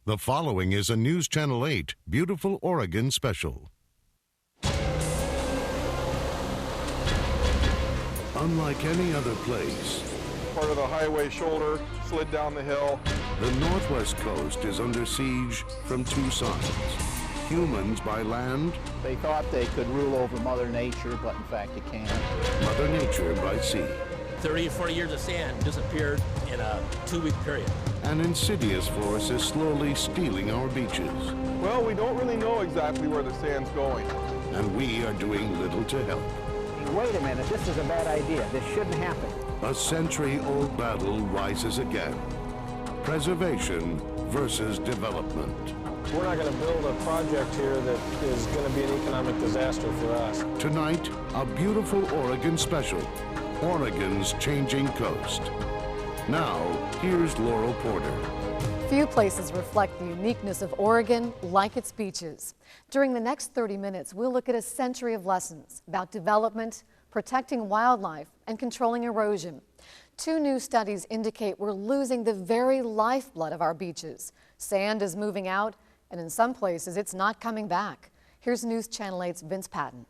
The following is a News Channel 8 Beautiful Oregon special. Unlike any other place, part of the highway shoulder slid down the hill. The Northwest Coast is under siege from two sides. Humans by land. They thought they could rule over Mother Nature, but in fact you can't. Mother Nature by sea. 30 or 40 years of sand disappeared in a 2-week period. An insidious force is slowly stealing our beaches. Well, we don't really know exactly where the sand's going. And we are doing little to help. Wait a minute, this is a bad idea. This shouldn't happen. A century-old battle rises again. Preservation versus development. We're not going to build a project here that is going to be an economic disaster for us. Tonight, a beautiful Oregon special. Oregon's changing coast. Now, here's Laurel Porter. Few places reflect the uniqueness of Oregon like its beaches. During the next 30 minutes, we'll look at a century of lessons about development, protecting wildlife, and controlling erosion. 2 new studies indicate we're losing the very lifeblood of our beaches. Sand is moving out, and in some places, it's not coming back. Here's News Channel 8's Vince Patton.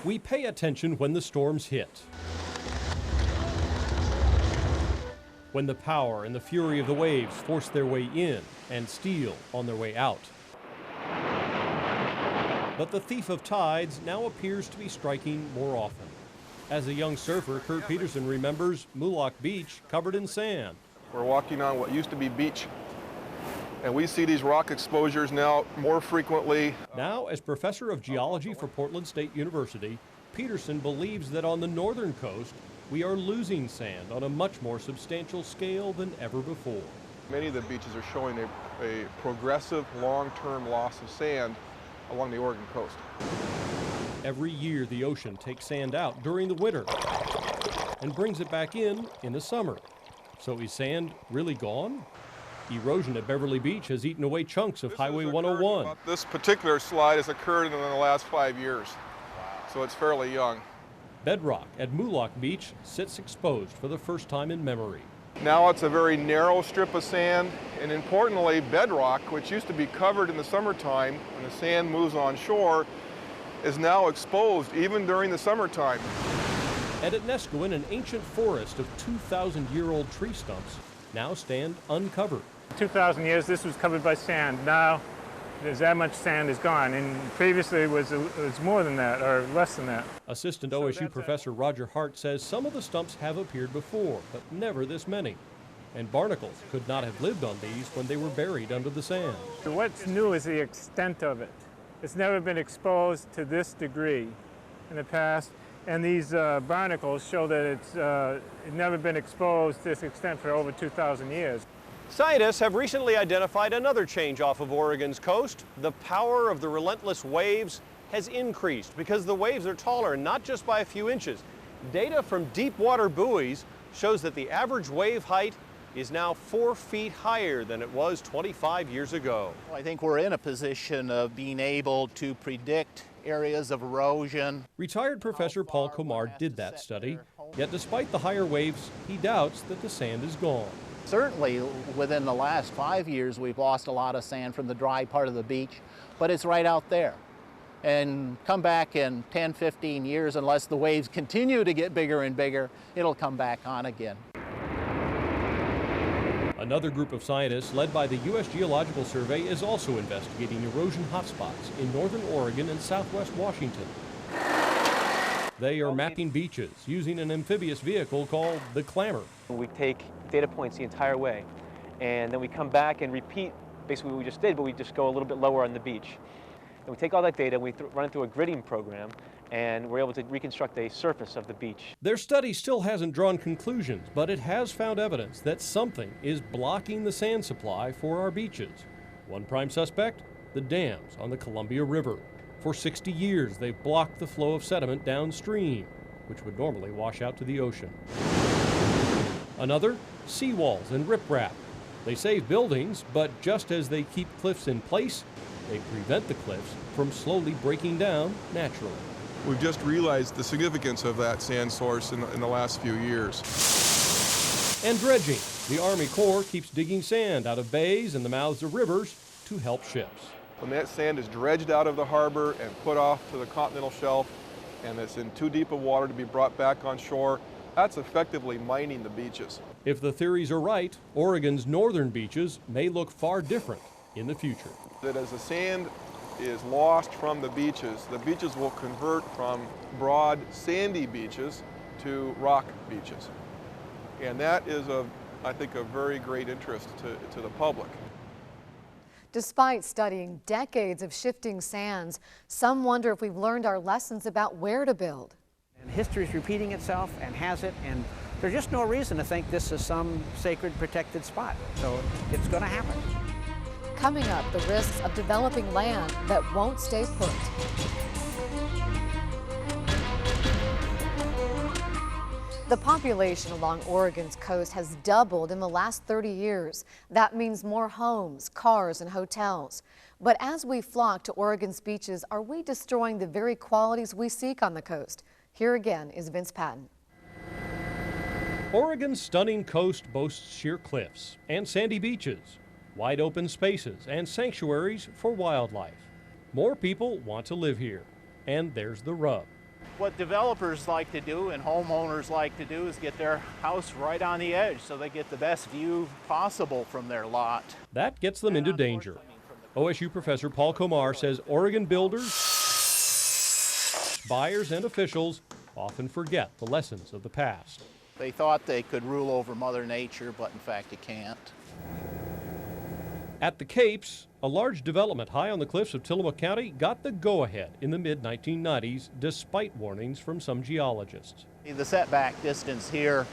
We pay attention when the storms hit. When the power and the fury of the waves force their way in and steal on their way out. But the thief of tides now appears to be striking more often. As a young surfer, Kurt Peterson remembers Moolock Beach covered in sand. We're walking on what used to be beach, and we see these rock exposures now more frequently. Now, as professor of geology for Portland State University, Peterson believes that on the northern coast, we are losing sand on a much more substantial scale than ever before. Many of the beaches are showing a progressive long-term loss of sand along the Oregon coast. Every year, the ocean takes sand out during the winter and brings it back in the summer. So is sand really gone? Erosion at Beverly Beach has eaten away chunks of Highway 101. This particular slide has occurred in the last 5 years, so it's fairly young. Bedrock at Moolock Beach sits exposed for the first time in memory. Now it's a very narrow strip of sand, and importantly, bedrock, which used to be covered in the summertime when the sand moves on shore, is now exposed even during the summertime. And at Nescoin, an ancient forest of 2,000-year-old tree stumps now stand uncovered. 2,000 years, this was covered by sand. Now, there's that much sand is gone, and previously it was more than that, or less than that. Assistant OSU professor Roger Hart says some of the stumps have appeared before, but never this many. And barnacles could not have lived on these when they were buried under the sand. So what's new is the extent of it. It's never been exposed to this degree in the past, and these barnacles show that it's never been exposed to this extent for over 2,000 years. Scientists have recently identified another change off of Oregon's coast. The power of the relentless waves has increased because the waves are taller, not just by a few inches. Data from deep water buoys shows that the average wave height is now 4 feet higher than it was 25 years ago. I think we're in a position of being able to predict areas of erosion. Retired Professor Paul Comar did that study, yet despite the higher waves, he doubts that the sand is gone. Certainly, within the last 5 years, we've lost a lot of sand from the dry part of the beach, but it's right out there. And come back in 10, 15 years, unless the waves continue to get bigger and bigger, it'll come back on again. Another group of scientists led by the U.S. Geological Survey is also investigating erosion hotspots in northern Oregon and southwest Washington. They are mapping beaches using an amphibious vehicle called the Clamor. We take data points the entire way, and then we come back and repeat basically what we just did, but we just go a little bit lower on the beach. And we take all that data and we run it through a gridding program, and we're able to reconstruct a surface of the beach. Their study still hasn't drawn conclusions, but it has found evidence that something is blocking the sand supply for our beaches. One prime suspect, the dams on the Columbia River. For 60 years, they've blocked the flow of sediment downstream, which would normally wash out to the ocean. Another, seawalls and riprap. They save buildings, but just as they keep cliffs in place, they prevent the cliffs from slowly breaking down naturally. We've just realized the significance of that sand source in the last few years. And dredging. The Army Corps keeps digging sand out of bays and the mouths of rivers to help ships. When that sand is dredged out of the harbor and put off to the continental shelf, and it's in too deep of water to be brought back on shore, that's effectively mining the beaches. If the theories are right, Oregon's northern beaches may look far different in the future. That as the sand is lost from the beaches will convert from broad, sandy beaches to rock beaches. And that is, I think, of very great interest to the public. Despite studying decades of shifting sands, some wonder if we've learned our lessons about where to build. And history is repeating itself and has it, and there's just no reason to think this is some sacred protected spot. So it's going to happen. Coming up, the risks of developing land that won't stay put. The population along Oregon's coast has doubled in the last 30 years. That means more homes, cars, and hotels. But as we flock to Oregon's beaches, are we destroying the very qualities we seek on the coast? Here again is Vince Patton. Oregon's stunning coast boasts sheer cliffs and sandy beaches, wide open spaces, and sanctuaries for wildlife. More people want to live here, and there's the rub. What developers like to do and homeowners like to do is get their house right on the edge so they get the best view possible from their lot. That gets them into danger. OSU professor Paul Komar says Oregon builders, buyers, and officials often forget the lessons of the past. They thought they could rule over Mother Nature, but in fact you can't. At the Capes, a large development high on the cliffs of Tillamook County got the go-ahead in the mid-1990s, despite warnings from some geologists. The setback distance here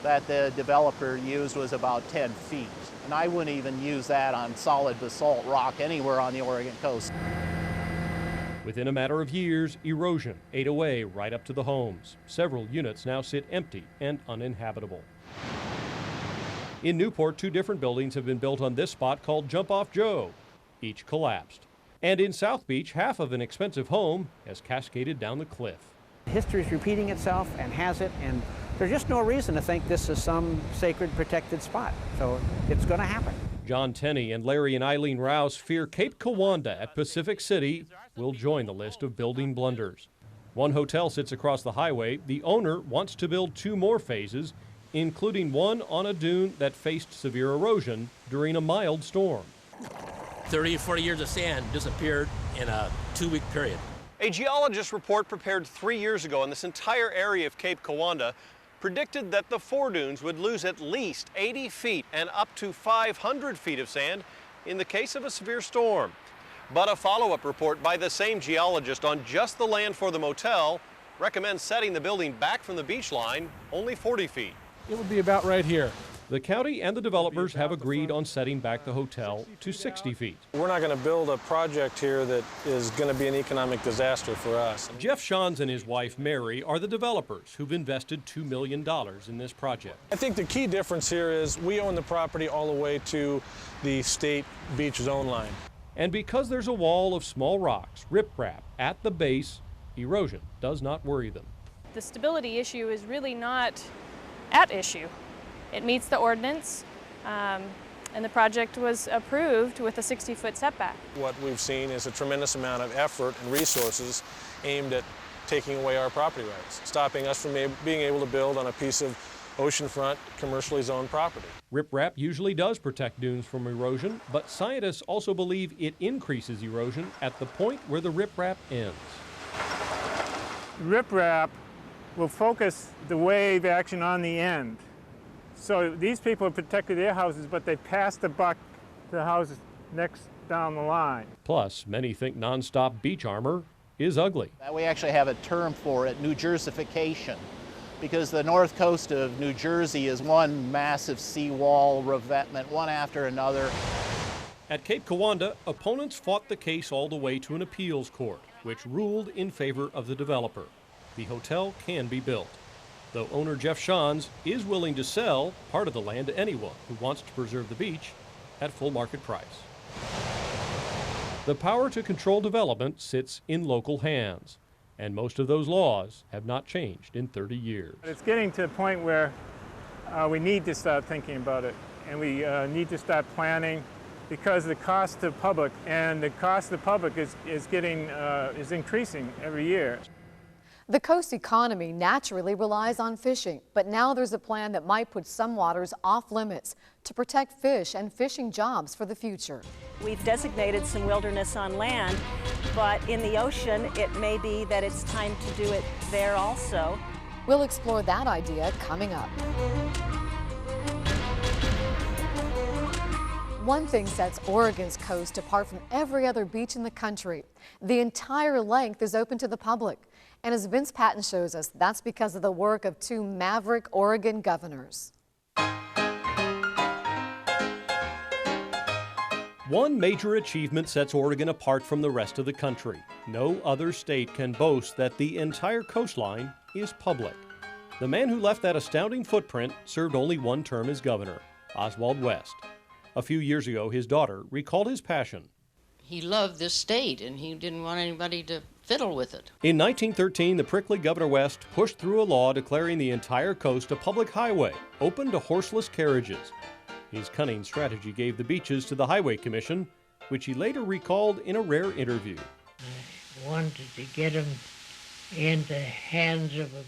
that the developer used was about 10 feet. And I wouldn't even use that on solid basalt rock anywhere on the Oregon coast. Within a matter of years, erosion ate away right up to the homes. Several units now sit empty and uninhabitable. In Newport, 2 different buildings have been built on this spot called Jump Off Joe. Each collapsed. And in South Beach, half of an expensive home has cascaded down the cliff. History is repeating itself and has it, and there's just no reason to think this is some sacred protected spot. So it's going to happen. John Tenney and Larry and Eileen Rouse fear Cape Kiwanda at Pacific City will join the list of building blunders. One hotel sits across the highway. The owner wants to build 2 more phases, including one on a dune that faced severe erosion during a mild storm. 30 or 40 years of sand disappeared in a 2-week period. A geologist report prepared 3 years ago on this entire area of Cape Kiwanda predicted that the foredunes would lose at least 80 feet and up to 500 feet of sand in the case of a severe storm. But a follow-up report by the same geologist on just the land for the motel recommends setting the building back from the beach line only 40 feet. It would be about right here. The county and the developers have agreed on setting back the hotel to 60 feet. We're not going to build a project here that is going to be an economic disaster for us. Jeff Shans and his wife Mary are the developers who've invested $2 million in this project. I think the key difference here is we own the property all the way to the state beach zone line. And because there's a wall of small rocks, riprap, at the base, erosion does not worry them. The stability issue is really not at issue. It meets the ordinance, and the project was approved with a 60-foot setback. What we've seen is a tremendous amount of effort and resources aimed at taking away our property rights, stopping us from being able to build on a piece of oceanfront, commercially zoned property. Riprap usually does protect dunes from erosion, but scientists also believe it increases erosion at the point where the riprap ends. Riprap will focus the wave action on the end. So these people have protected their houses, but they passed the buck to the houses next down the line. Plus, many think nonstop beach armor is ugly. We actually have a term for it, New Jersification, because the north coast of New Jersey is one massive seawall revetment, one after another. At Cape Kiwanda, opponents fought the case all the way to an appeals court, which ruled in favor of the developer. The hotel can be built, though owner Jeff Shans is willing to sell part of the land to anyone who wants to preserve the beach at full market price. The power to control development sits in local hands. And most of those laws have not changed in 30 years. It's getting to a point where we need to start thinking about it, and we need to start planning, because the cost to public is increasing every year. The coast economy naturally relies on fishing, but now there's a plan that might put some waters off limits to protect fish and fishing jobs for the future. We've designated some wilderness on land, but in the ocean, it may be that it's time to do it there also. We'll explore that idea coming up. One thing sets Oregon's coast apart from every other beach in the country. The entire length is open to the public. And as Vince Patton shows us, that's because of the work of two maverick Oregon governors. One major achievement sets Oregon apart from the rest of the country. No other state can boast that the entire coastline is public. The man who left that astounding footprint served only one term as governor, Oswald West. A few years ago, his daughter recalled his passion. He loved this state, and he didn't want anybody to fiddle with it. In 1913, the prickly Governor West pushed through a law declaring the entire coast a public highway, open to horseless carriages. His cunning strategy gave the beaches to the Highway Commission, which he later recalled in a rare interview. I wanted to get them in the hands of a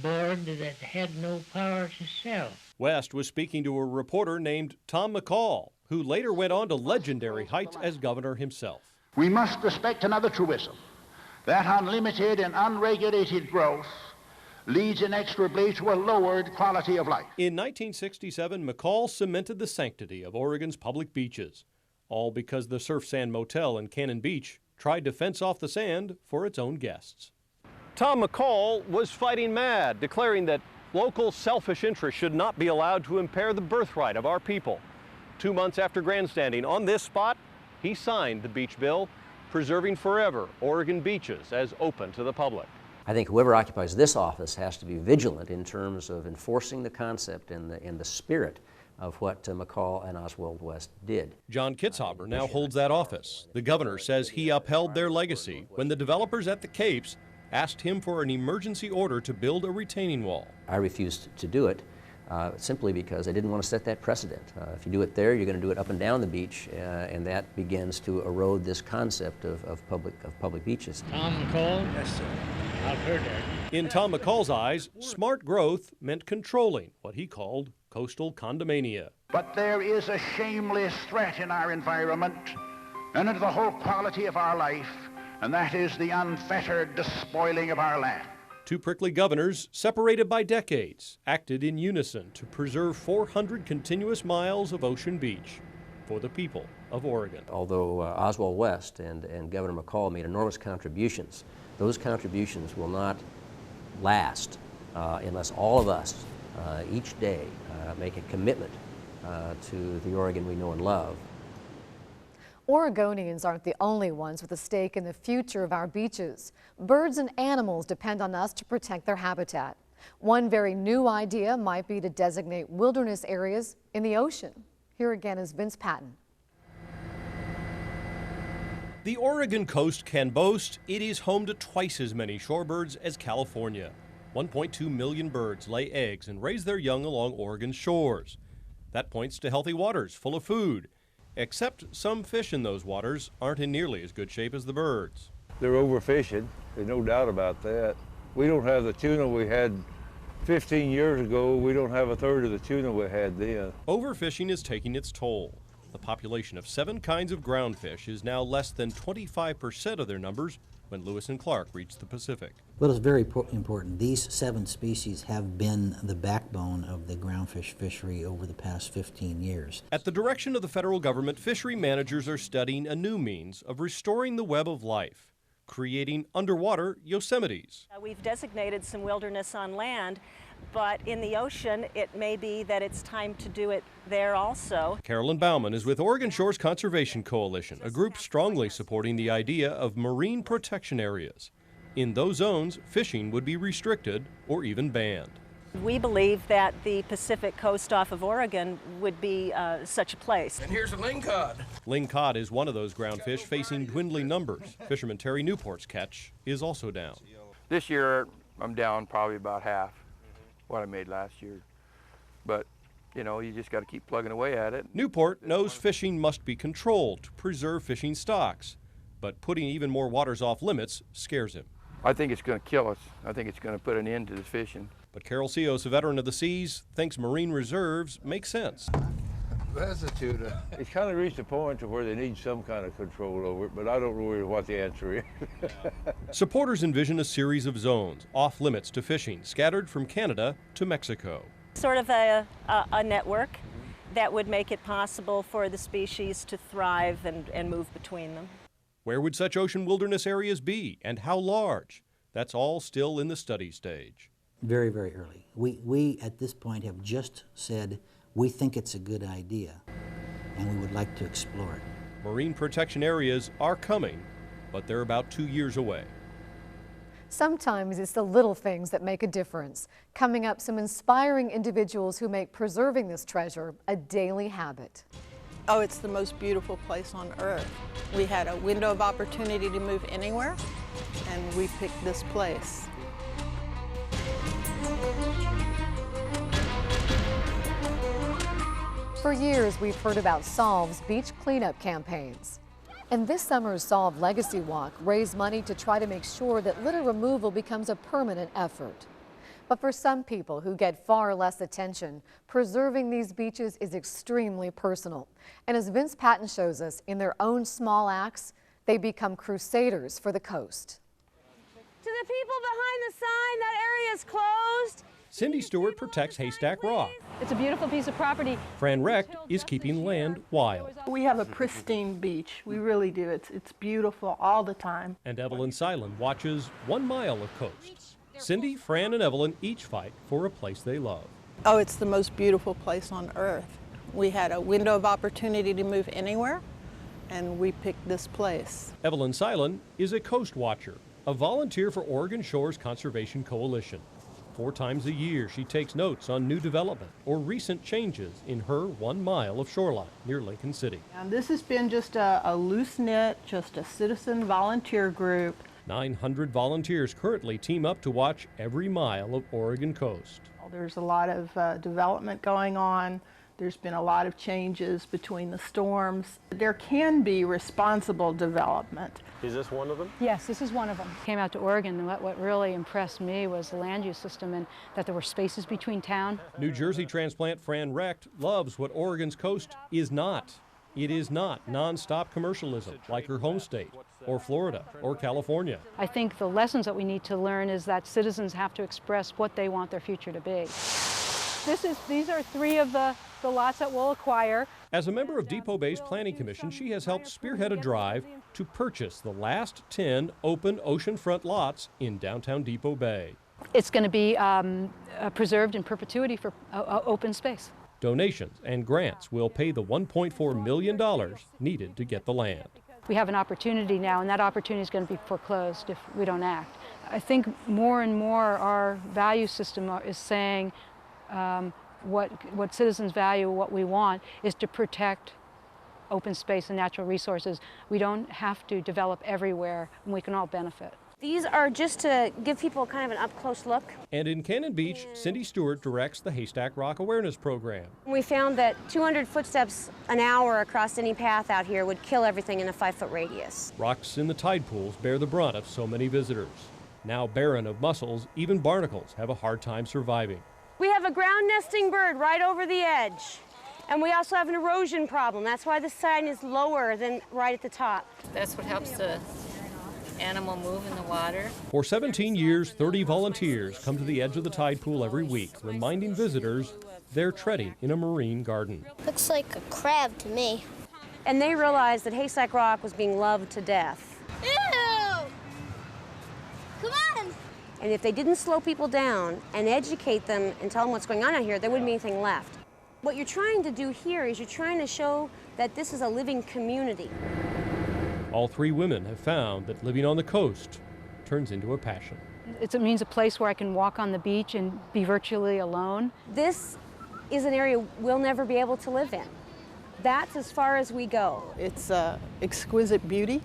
board that had no power to sell. West was speaking to a reporter named Tom McCall, who later went on to legendary heights as governor himself. We must respect another truism, that unlimited and unregulated growth leads inexorably to a lowered quality of life. In 1967, McCall cemented the sanctity of Oregon's public beaches, all because the Surf Sand Motel in Cannon Beach tried to fence off the sand for its own guests. Tom McCall was fighting mad, declaring that local selfish interests should not be allowed to impair the birthright of our people. 2 months after grandstanding on this spot, he signed the beach bill, preserving forever Oregon beaches as open to the public. I think whoever occupies this office has to be vigilant in terms of enforcing the concept and the spirit of what McCall and Oswald West did. John Kitzhaber now holds that office. The governor says he upheld their legacy when the developers at the Capes asked him for an emergency order to build a retaining wall. I refused to do it simply because I didn't want to set that precedent. If you do it there, you're going to do it up and down the beach, and that begins to erode this concept of public beaches. Tom McCall? Yes, sir. I've heard that. In Tom McCall's eyes, smart growth meant controlling what he called coastal condomania. But there is a shameless threat in our environment and into the whole quality of our life, and that is the unfettered despoiling of our land. Two prickly governors, separated by decades, acted in unison to preserve 400 continuous miles of ocean beach for the people of Oregon. Although Oswald West and Governor McCall made enormous contributions, those contributions will not last unless all of us each day make a commitment to the Oregon we know and love. Oregonians aren't the only ones with a stake in the future of our beaches. Birds and animals depend on us to protect their habitat. One very new idea might be to designate wilderness areas in the ocean. Here again is Vince Patton. The Oregon coast can boast it is home to twice as many shorebirds as California. 1.2 million birds lay eggs and raise their young along Oregon's shores. That points to healthy waters full of food. Except some fish in those waters aren't in nearly as good shape as the birds. They're overfishing, there's no doubt about that. We don't have the tuna we had 15 years ago. We don't have a third of the tuna we had then. Overfishing is taking its toll. The population of 7 kinds of groundfish is now less than 25% of their numbers when Lewis and Clark reached the Pacific. Well, it's very important. These 7 species have been the backbone of the groundfish fishery over the past 15 years. At the direction of the federal government, fishery managers are studying a new means of restoring the web of life, creating underwater Yosemites. We've designated some wilderness on land, but in the ocean, it may be that it's time to do it there also. Carolyn BAUMAN is with Oregon Shores Conservation Coalition, a group strongly supporting the idea of marine protection areas. In those zones, fishing would be restricted or even banned. We believe that the Pacific coast off of Oregon would be such a place. And here's a lingcod. Lingcod is one of those groundfish facing dwindling numbers. Fisherman Terry Newport's catch is also down. This year, I'm down probably about half what I made last year. But, you know, you just got to keep plugging away at it. Newport knows fishing must be controlled to preserve fishing stocks, but putting even more waters off limits scares him. I think it's going to kill us. I think it's going to put an end to the fishing. But Carol Cios, a veteran of the seas, thinks marine reserves make sense. That's a tuna. It's kind of reached a point to where they need some kind of control over it, but I don't know what the answer is. Supporters envision a series of zones off limits to fishing, scattered from Canada to Mexico. Sort of a network that would make it possible for the species to thrive and move between them. Where would such ocean wilderness areas be, and how large? That's all still in the study stage. Very, very early. We at this point have just said we think it's a good idea, and we would like to explore it. Marine protection areas are coming, but they're about 2 years away. Sometimes it's the little things that make a difference. Coming up, some inspiring individuals who make preserving this treasure a daily habit. Oh, it's the most beautiful place on earth. We had a window of opportunity to move anywhere, and we picked this place. For years, we've heard about Solve's beach cleanup campaigns. And this summer's Solve Legacy Walk raised money to try to make sure that litter removal becomes a permanent effort. But for some people who get far less attention, preserving these beaches is extremely personal. And as Vince Patton shows us, in their own small acts, they become crusaders for the coast. To the people behind the sign, that area is closed. Cindy Stewart protects Haystack Rock. It's a beautiful piece of property. Fran Recht is keeping land wild. We have a pristine beach. We really do. It's beautiful all the time. And EVELYN SILEN watches 1 mile of coast. Cindy, Fran, and EVELYN each fight for a place they love. Oh, it's the most beautiful place on earth. We had a window of opportunity to move anywhere, and we picked this place. EVELYN SILEN is a coast watcher, a volunteer for Oregon Shores Conservation Coalition. 4 times a year, she takes notes on new development or recent changes in her 1 mile of shoreline near Lincoln City. And this has been just a loose-knit, just a citizen volunteer group. 900 volunteers currently team up to watch every mile of Oregon coast. There's a lot of development going on. There's been a lot of changes between the storms. There can be responsible development. Is this one of them? Yes, this is one of them. Came out to Oregon, and what really impressed me was the land use system and that there were spaces between town. New Jersey transplant Fran Recht loves what Oregon's coast is not. It is not non-stop commercialism like her home state, or Florida, or California. I think the lessons that we need to learn is that citizens have to express what they want their future to be. These are 3 of the lots that we'll acquire. As a member of Depot Bay's Planning Commission, she has helped spearhead a drive to purchase the last 10 open oceanfront lots in downtown Depot Bay. It's going to be preserved in perpetuity for open space. Donations and grants will pay the $1.4 million needed to get the land. We have an opportunity now, and that opportunity is going to be foreclosed if we don't act. I think more and more our value system is saying what citizens value, what we want, is to protect open space and natural resources. We don't have to develop everywhere, and we can all benefit. These are just to give people kind of an up-close look. And in Cannon Beach, Cindy Stewart directs the Haystack Rock Awareness Program. We found that 200 footsteps an hour across any path out here would kill everything in a 5-foot radius. Rocks in the tide pools bear the brunt of so many visitors. Now barren of mussels, even barnacles have a hard time surviving. We have a ground nesting bird right over the edge. And we also have an erosion problem. That's why the sign is lower than right at the top. That's what helps the animal move in the water. For 17 years, 30 volunteers come to the edge of the tide pool every week, reminding visitors they're treading in a marine garden. Looks like a crab to me. And they realized that Haystack Rock was being loved to death. Ew! Come on! And if they didn't slow people down and educate them and tell them what's going on out here, there wouldn't be anything left. What you're trying to do here is you're trying to show that this is a living community. All 3 women have found that living on the coast turns into a passion. It means a place where I can walk on the beach and be virtually alone. This is an area we'll never be able to live in. That's as far as we go. It's exquisite beauty,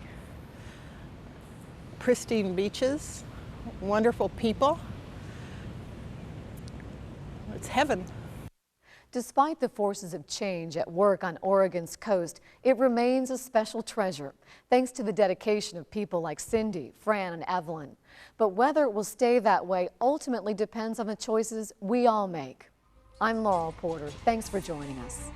pristine beaches, wonderful people. It's heaven. Despite the forces of change at work on Oregon's coast, it remains a special treasure, thanks to the dedication of people like CYNDI, Fran, and EVELYN. But whether it will stay that way ultimately depends on the choices we all make. I'm Laural Porter. Thanks for joining us.